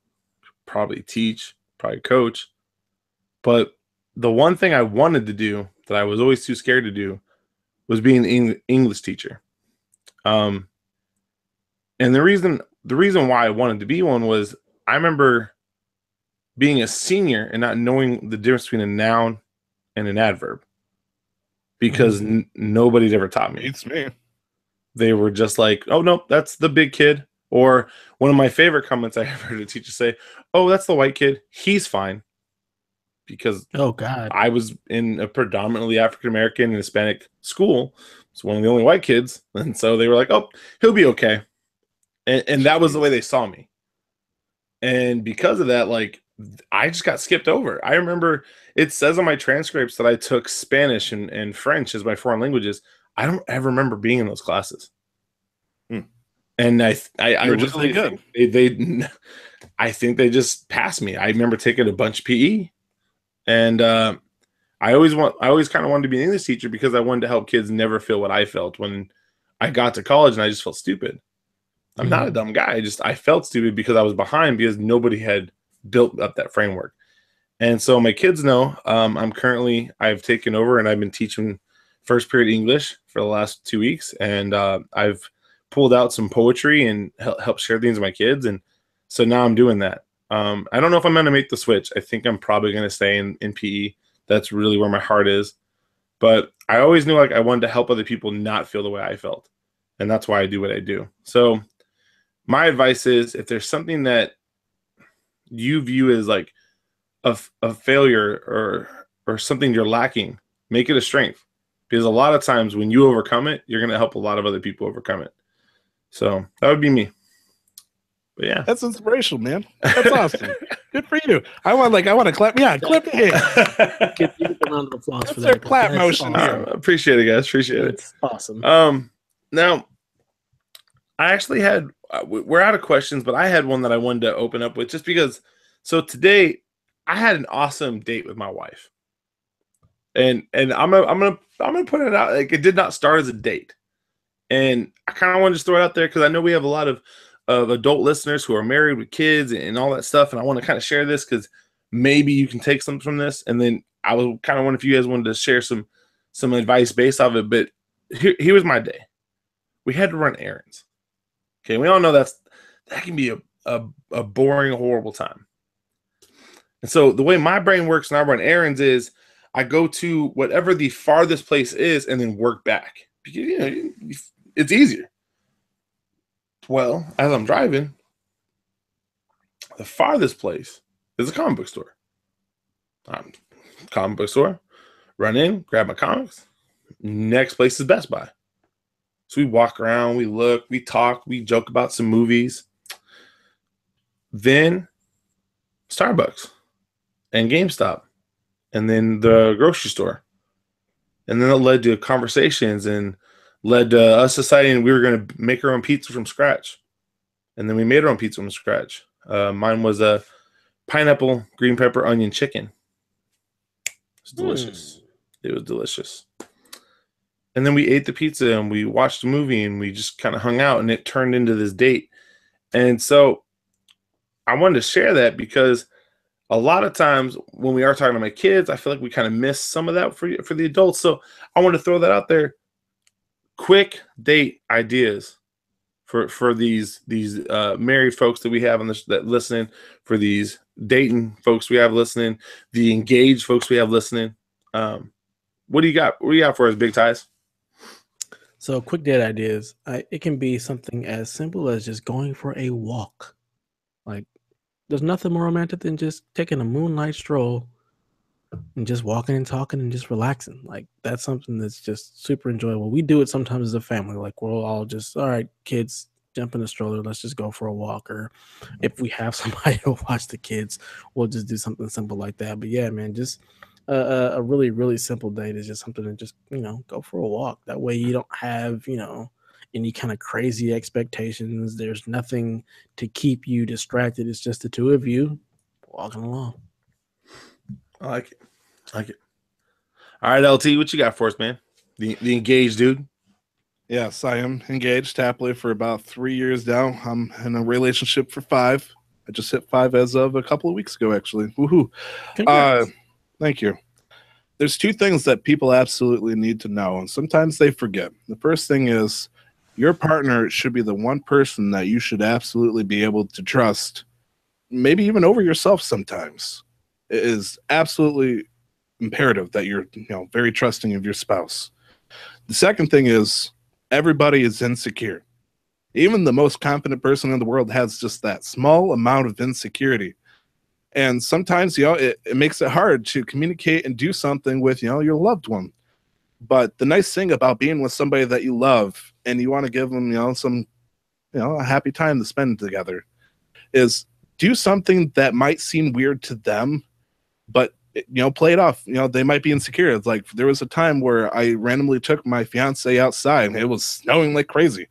probably teach, probably coach. But the one thing I wanted to do that I was always too scared to do was being an English teacher. And the reason why I wanted to be one was I remember being a senior and not knowing the difference between a noun and an adverb, because nobody's ever taught me.
It's me. They
were just like, oh, no, that's the big kid. Or one of my favorite comments I ever heard a teacher say, oh, that's the white kid. He's fine. Because
oh god,
I was in a predominantly African-American and Hispanic school. It's one of the only white kids. And so they were like, oh, he'll be okay. And that was the way they saw me. And because of that, like, I just got skipped over. I remember it says on my transcripts that I took Spanish and French as my foreign languages. I don't ever remember being in those classes. And I
just really good.
I think they just passed me. I remember taking a bunch of PE, and I always kind of wanted to be an English teacher because I wanted to help kids never feel what I felt when I got to college, and I just felt stupid. I'm not a dumb guy. I felt stupid because I was behind because nobody had built up that framework. And so my kids know I've taken over and I've been teaching first period English for the last 2 weeks, and I've pulled out some poetry and helped share things with my kids. And so now I'm doing that. I don't know if I'm going to make the switch. I think I'm probably going to stay in PE. That's really where my heart is. But I always knew like I wanted to help other people not feel the way I felt. And that's why I do what I do. So my advice is, if there's something that you view as like a failure or something you're lacking, make it a strength. Because a lot of times when you overcome it, you're going to help a lot of other people overcome it. So that would be me. But yeah,
that's inspirational, man. That's awesome. Good for you. I want to clap. Yeah, clap your hands.
round of applause for
that. That's
clap
motion
awesome.
here.
Appreciate it, guys. Appreciate it.
It's awesome.
Now, I actually had, we're out of questions, but I had one that I wanted to open up with just because. So today, I had an awesome date with my wife, and I'm gonna put it out. Like, it did not start as a date, and I kind of want to just throw it out there because I know we have a lot of adult listeners who are married with kids and all that stuff, and I want to kind of share this because maybe you can take something from this, and then I was kind of wondering if you guys wanted to share some advice based off it. But here was my day. We had to run errands. Okay, we all know that can be a boring, horrible time. And so the way my brain works when I run errands is I go to whatever the farthest place is and then work back. Because, it's easier. Well, as I'm driving, the farthest place is a comic book store. Comic book store, run in, grab my comics. Next place is Best Buy. So we walk around, we look, we talk, we joke about some movies. Then Starbucks and GameStop, and then the grocery store. And then it led to conversations and led to us deciding we were going to make our own pizza from scratch. And then we made our own pizza from scratch. Mine was a pineapple, green pepper, onion chicken. It was delicious. It was delicious. And then we ate the pizza and we watched a movie and we just kind of hung out, and it turned into this date. And so I wanted to share that because a lot of times when we are talking to my kids, I feel like we kind of miss some of that for the adults. So I want to throw that out there. Quick date ideas for these married folks that we have on this that listening, for these dating folks we have listening, the engaged folks we have listening. What do you got? What do you got for us, Big Ties?
So quick date ideas. It can be something as simple as just going for a walk. Like, there's nothing more romantic than just taking a moonlight stroll and just walking and talking and just relaxing. Like, that's something that's just super enjoyable. We do it sometimes as a family. Like, we'll all just, all right, kids, jump in the stroller. Let's just go for a walk. Or if we have somebody to watch the kids, we'll just do something simple like that. But yeah, man, just a really, really simple date is just something to just, go for a walk. That way you don't have, any kind of crazy expectations. There's nothing to keep you distracted. It's just the two of you walking along.
I like it. All right, LT, what you got for us, man? The engaged dude.
Yes, I am engaged happily for about 3 years now. I'm in a relationship for 5. I just hit 5 as of a couple of weeks ago, actually. Woohoo! Thank you. There's 2 things that people absolutely need to know, and sometimes they forget. The first thing is your partner should be the one person that you should absolutely be able to trust, maybe even over yourself sometimes. It is absolutely imperative that you're very trusting of your spouse. The second thing is everybody is insecure. Even the most confident person in the world has just that small amount of insecurity. And sometimes, it makes it hard to communicate and do something with, your loved one. But the nice thing about being with somebody that you love and you want to give them, some, a happy time to spend together is do something that might seem weird to them, but, play it off. They might be insecure. It's like there was a time where I randomly took my fiance outside and it was snowing like crazy.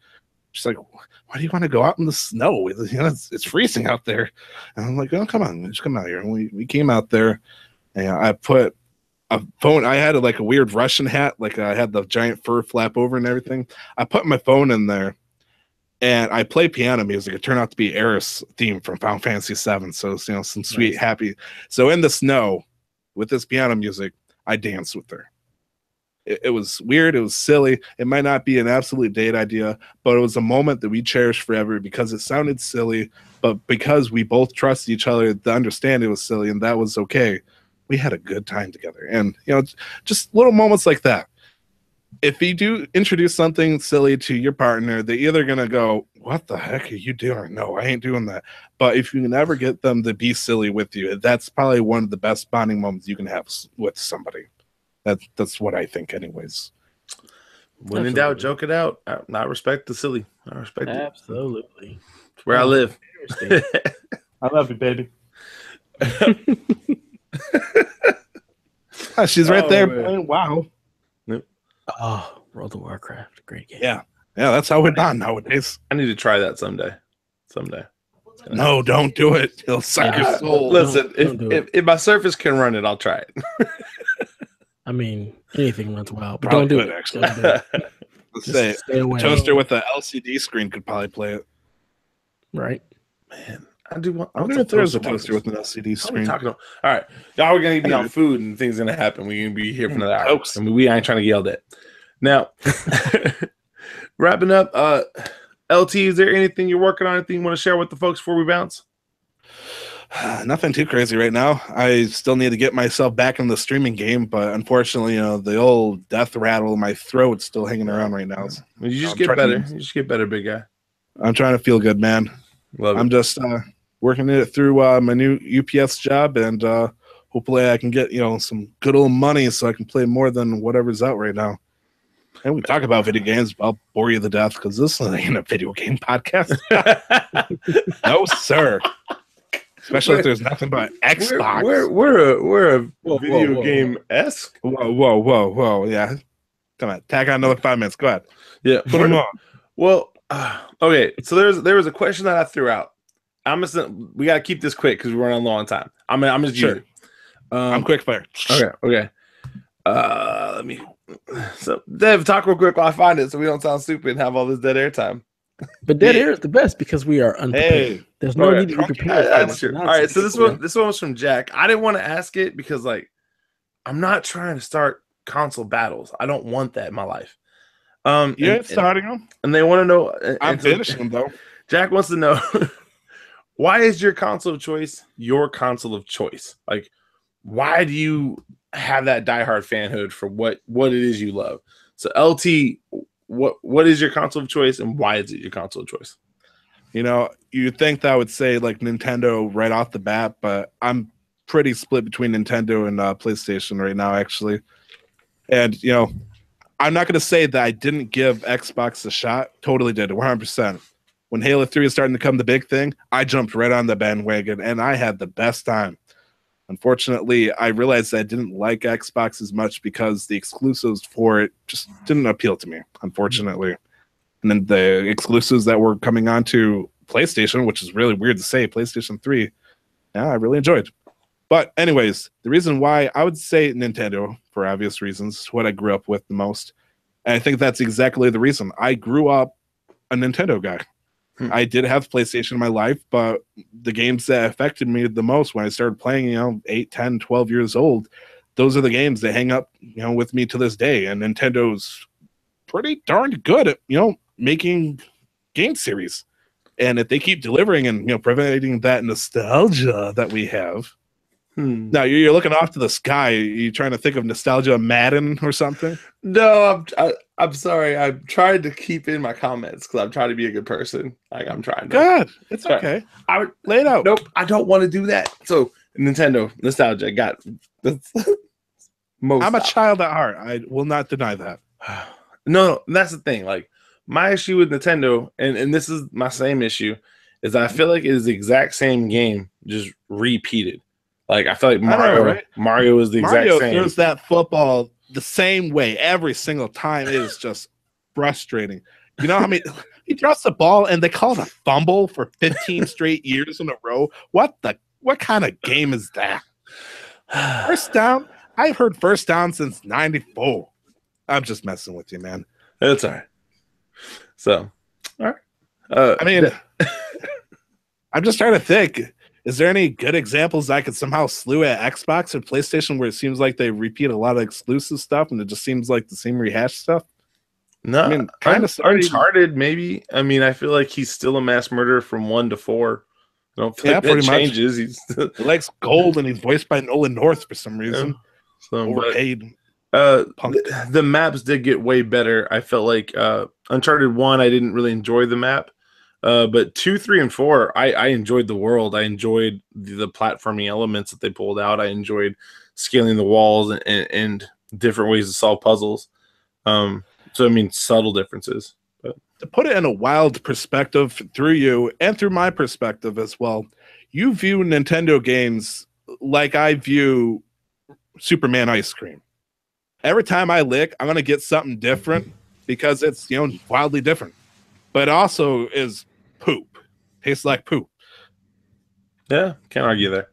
She's like, why do you want to go out in the snow? It's freezing out there. And I'm like, oh, come on, just come out here. And we came out there, and I put a phone. I had a weird Russian hat, like I had the giant fur flap over and everything. I put my phone in there, and I play piano music. It turned out to be Eris theme from Final Fantasy VII. So some sweet, happy. So in the snow, with this piano music, I danced with her. It was weird. It was silly. It might not be an absolute date idea, but it was a moment that we cherish forever because it sounded silly, but because we both trust each other to understand it was silly and that was okay, we had a good time together. And, just little moments like that. If you do introduce something silly to your partner, they're either going to go, what the heck are you doing? No, I ain't doing that. But if you can ever get them to be silly with you, that's probably one of the best bonding moments you can have with somebody. That's what I think, anyways.
When in doubt, joke it out. I respect the silly. I respect it.
Absolutely.
It's where I live.
I love you, baby. She's right there playing WoW.
Yep. Oh, World of Warcraft, great game.
Yeah, that's how we're done nowadays.
I need to try that someday.
No, don't do it. It'll suck your soul.
Listen, if my Surface can run it, I'll try it.
I mean, anything runs WoW, but
probably
don't do
it.
Actually,
let's say
stay away.
A toaster with an LCD screen could probably play it.
Right,
man. I do want.
I wonder if there's a toaster with an LCD screen.
All right, y'all, we're gonna be on food and things gonna happen. We're gonna be here for another hour. I mean, we ain't trying to get yelled at. Now, wrapping up. LT, is there anything you're working on? Anything you want to share with the folks before we bounce?
Nothing too crazy right now. I still need to get myself back in the streaming game, but unfortunately, the old death rattle in my throat's still hanging around right now. So
you just get better. You just get better, big guy.
I'm trying to feel good, man. I'm just working it through my new UPS job, and hopefully I can get some good old money so I can play more than whatever's out right now. And we talk about video games, but I'll bore you to death because this ain't a video game podcast. No, sir. Especially if there's nothing but Xbox.
We're a video game-esque.
Whoa. Yeah. Come on. Tag on another 5 minutes. Go ahead.
Yeah.
Put them on.
Well, okay. So there was a question that I threw out. We got to keep this quick because we're running low on time. I'm just
sure. I'm quick fire.
Okay. Let me. So, Dev, talk real quick while I find it so we don't sound stupid and have all this dead air time.
But dead air is the best because we are unprepared.
Hey,
there's no need to be prepared.
That's true. All right, so this one was from Jack. I didn't want to ask it because I'm not trying to start console battles. I don't want that in my life.
You're starting them,
and they want to know.
I'm finishing them though.
Jack wants to know why is your console of choice your console of choice? Like, why do you have that diehard fanhood for what it is you love? So LT, what is your console of choice and why is it your console of choice?
You'd think that I would say like Nintendo right off the bat, but I'm pretty split between Nintendo and PlayStation right now, actually. And I'm not going to say that I didn't give Xbox a shot. Totally did, 100%. When Halo 3 is starting to become the big thing, I jumped right on the bandwagon and I had the best time. Unfortunately, I realized that I didn't like Xbox as much because the exclusives for it just didn't appeal to me, unfortunately. And then the exclusives that were coming onto PlayStation, which is really weird to say, PlayStation 3, I really enjoyed. But anyways, the reason why I would say Nintendo, for obvious reasons, what I grew up with the most. And I think that's exactly the reason. I grew up a Nintendo guy. I did have PlayStation in my life, but the games that affected me the most when I started playing, 8, 10, 12 years old, those are the games that hang up, with me to this day. And Nintendo's pretty darn good at, making game series. And if they keep delivering and, providing that nostalgia that we have. Now, you're looking off to the sky. Are you trying to think of nostalgia Madden or something?
No, I'm sorry. I'm trying to keep in my comments because I'm trying to be a good person. I'm trying to.
Good. It's okay.
I would
lay it out.
Nope. I don't want to do that. So, Nintendo, nostalgia. Got that's
I'm a child at heart. I will not deny that.
No, that's the thing. Like, my issue with Nintendo, and this is my same issue, is I feel like it is the exact same game, just repeated. Like, I feel like Mario is the exact same.
Mario throws that football the same way every single time. It is just frustrating. You know how many he throws the ball and they call it a fumble for 15 straight years in a row? What kind of game is that? First down? I've heard first down since 94. I'm just messing with you, man.
That's all right. So, all right.
I'm just trying to think. Is there any good examples I could somehow slew at Xbox or PlayStation where it seems like they repeat a lot of exclusive stuff and it just seems like the same rehashed stuff?
No, kind of Uncharted, maybe. I feel like he's still a mass murderer from 1 to 4. I don't feel like that changes.
He likes gold and he's voiced by Nolan North for some reason. Overpaid.
The maps did get way better. I felt like Uncharted 1, I didn't really enjoy the map. But 2, 3, and 4, I enjoyed the world. I enjoyed the platforming elements that they pulled out. I enjoyed scaling the walls and different ways to solve puzzles. Subtle differences. But
to put it in a wild perspective through you and through my perspective as well, you view Nintendo games like I view Superman ice cream. Every time I lick, I'm gonna get something different because it's wildly different. But it also is poop. Tastes like poop.
Yeah, can't argue there.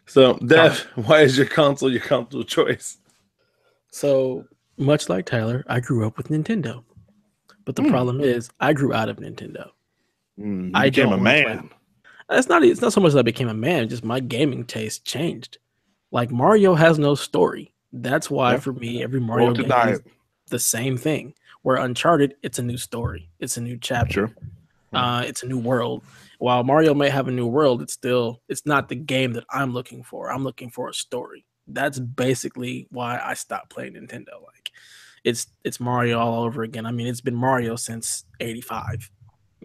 So, Dev, why is your console choice?
So much like Tyler, I grew up with Nintendo, but the problem is I grew out of Nintendo.
I became a man.
It's not so much that I became a man, just my gaming taste changed. Like Mario has no story. That's why for me, every Mario game is the same thing. Where Uncharted, it's a new story. It's a new chapter. It's a new world. While Mario may have a new world, it's not the game that I'm looking for. I'm looking for a story. That's basically why I stopped playing Nintendo. Like it's Mario all over again. I mean, it's been Mario since '85.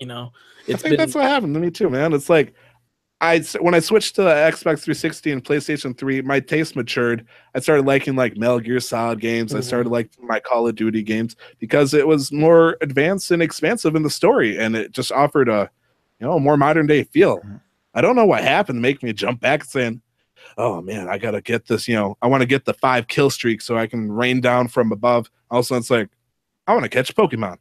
I think that's what happened to me too, man. It's like when I switched to Xbox 360 and PlayStation 3, my taste matured. I started liking like Metal Gear Solid games. I started liking my Call of Duty games because it was more advanced and expansive in the story, and it just offered a more modern day feel. I don't know what happened to make me jump back saying, "Oh man, I gotta get this." I want to get the 5 kill streak so I can rain down from above. Also, it's like I want to catch Pokemon.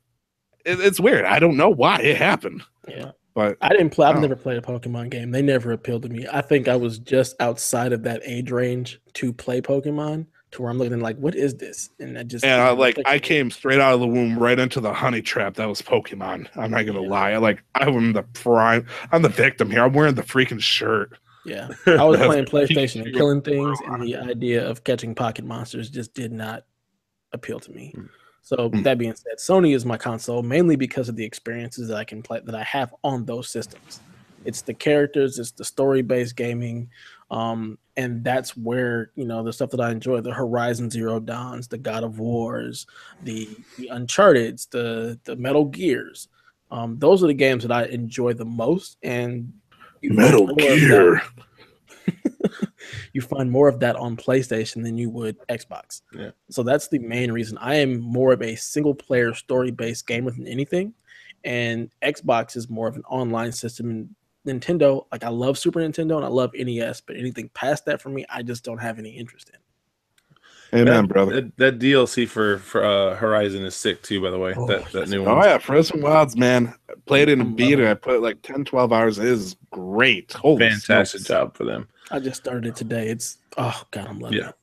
It's weird. I don't know why it happened.
Yeah.
But
I didn't play. I've never played a Pokemon game. They never appealed to me. I think I was just outside of that age range to play Pokemon, to where I'm looking like, what is this? And
I came straight out of the womb right into the honey trap that was Pokemon. I'm not gonna lie. I'm the prime. I'm the victim here. I'm wearing the freaking shirt.
Yeah, I was playing PlayStation and killing things, and the idea of catching pocket monsters just did not appeal to me. So that being said, Sony is my console mainly because of the experiences that I can play, that I have on those systems. It's the characters, it's the story-based gaming, and that's where the stuff that I enjoy: the Horizon Zero Dawns, the God of Wars, the Uncharted's, the Metal Gears. Those are the games that I enjoy the most, and
Metal Gear.
You find more of that on PlayStation than you would Xbox.
Yeah.
So that's the main reason. I am more of a single player story based gamer than anything. And Xbox is more of an online system. And Nintendo, like I love Super Nintendo and I love NES, but anything past that for me, I just don't have any interest in.
Amen, brother.
That DLC for Horizon is sick too, by the way. That new one.
Oh yeah, Frozen Wilds, man. Played it in beta. I put like 10, 12 hours. It is great. Holy
fantastic job for them.
I just started it today. It's I'm loving it.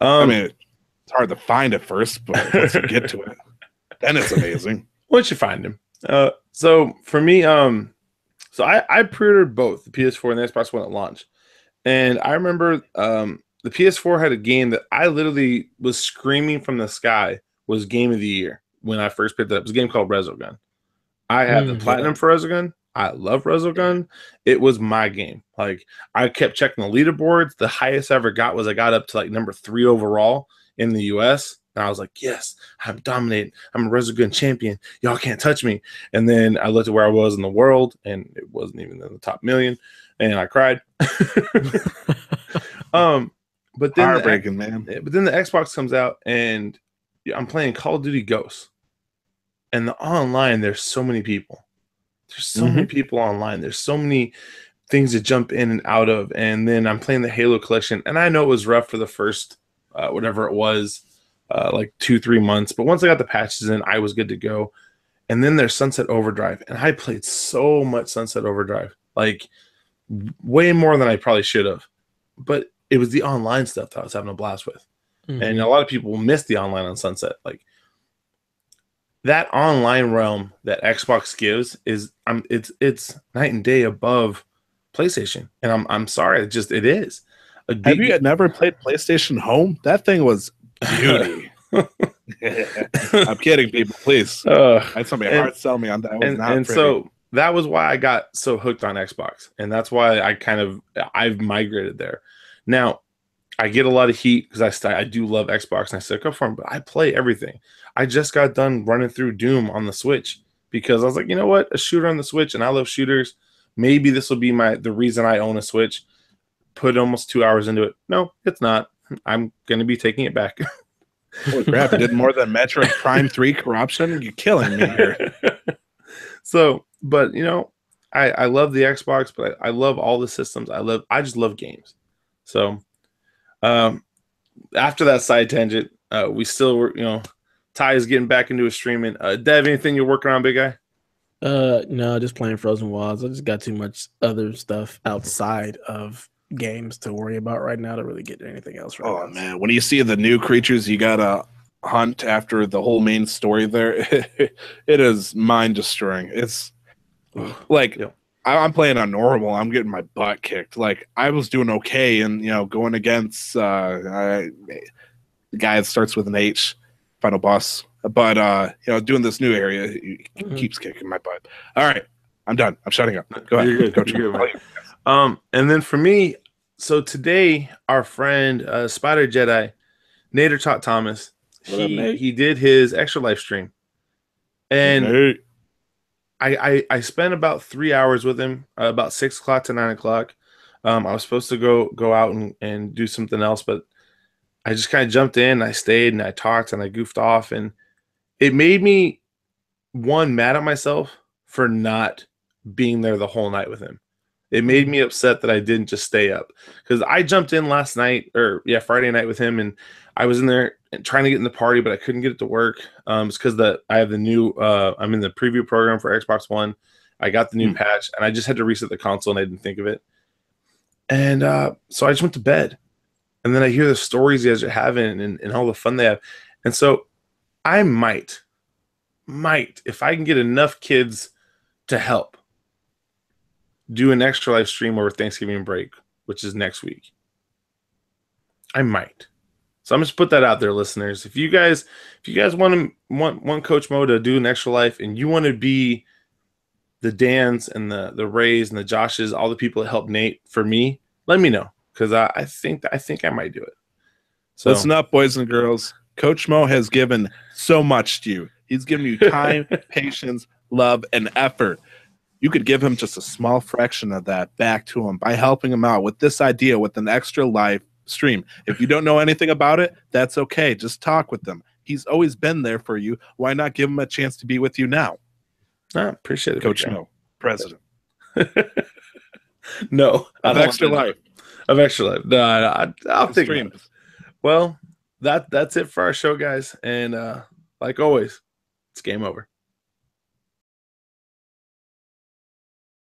I mean, it's hard to find at first, but once you get to it, then it's amazing.
Once you find them. So for me, so I pre-ordered both the PS4 and the Xbox One at launch, and I remember the PS4 had a game that I literally was screaming from the sky was game of the year when I first picked it up. It was a game called Resogun. I have the platinum for Resogun. I love Resogun. It was my game. Like I kept checking the leaderboards. The highest I ever got was I got up to like number 3 overall in the US. And I was like, yes, I'm dominating. I'm a Resogun champion. Y'all can't touch me. And then I looked at where I was in the world and it wasn't even in the top million. And I cried. But then
heartbreaking, man.
But then the Xbox comes out and I'm playing Call of Duty Ghosts. And the online, there's so many people. There's so many people online. There's so many things to jump in and out of. And then I'm playing the Halo collection. And I know it was rough for the first, whatever it was, like 2-3 months. But once I got the patches in, I was good to go. And then there's Sunset Overdrive. And I played so much Sunset Overdrive. Like way more than I probably should have. But it was the online stuff that I was having a blast with. And a lot of people miss the online on Sunset. Like, that online realm that Xbox gives is it's night and day above PlayStation, and I'm sorry, it is.
Have you never played PlayStation Home? That thing was beauty. I'm kidding, people. Please, I had somebody hard sell me on that.
So that was why I got so hooked on Xbox, and that's why I've migrated there. Now, I get a lot of heat because I do love Xbox and I stick up for them, but I play everything. I just got done running through Doom on the Switch because I was like, you know what? A shooter on the Switch, and I love shooters. Maybe this will be the reason I own a Switch. Put almost 2 hours into it. No, it's not. I'm going to be taking it back.
Holy crap, you did more than Metroid Prime 3 Corruption? You're killing me here.
So, but, I love the Xbox, but I love all the systems. I just love games. So, after that side tangent, we still were, Ty is getting back into his streaming. Dev, anything you're working on, big guy?
No, just playing Frozen Wilds. I just got too much other stuff outside of games to worry about right now to really get to anything else right now.
Oh man, when you see the new creatures you gotta hunt after the whole main story there, it is mind destroying. It's like I'm playing on normal. I'm getting my butt kicked. Like I was doing okay, and going against the guy that starts with an H, final boss. But doing this new area, he keeps kicking my butt. All right, I'm done. I'm shutting up. Go ahead.
You're good. You're good, man. And then for me, so today our friend Spider Jedi, Nader Tot Thomas, he did his extra life stream, and I spent about 3 hours with him, about 6 o'clock to 9 o'clock. I was supposed to go out and do something else, but I just kind of jumped in. I stayed and I talked and I goofed off, and it made me mad at myself for not being there the whole night with him. It made me upset that I didn't just stay up, because I jumped in last night Friday night with him, and I was in there trying to get in the party, but I couldn't get it to work. It's because I have the new I'm in the preview program for Xbox One. I got the new patch, and I just had to reset the console, and I didn't think of it. And so I just went to bed, and then I hear the stories you guys are having and all the fun they have, and so I might, if I can get enough kids to help, do an extra live stream over Thanksgiving break, which is next week. I might. So I'm just put that out there, listeners. If you guys want Coach Mo to do an extra life, and you want to be the Dans and the Rays and the Joshes, all the people that helped Nate for me, let me know, because I think I might do it. So
listen up, boys and girls. Coach Mo has given so much to you. He's given you time, patience, love, and effort. You could give him just a small fraction of that back to him by helping him out with this idea with an extra live stream. If you don't know anything about it, that's okay. Just talk with him. He's always been there for you. Why not give him a chance to be with you now?
I appreciate it,
Coach Mo, president.
No,
of extra life.
Of extra life. No, I'll think about it. Well, that's it for our show, guys. And like always, it's game over.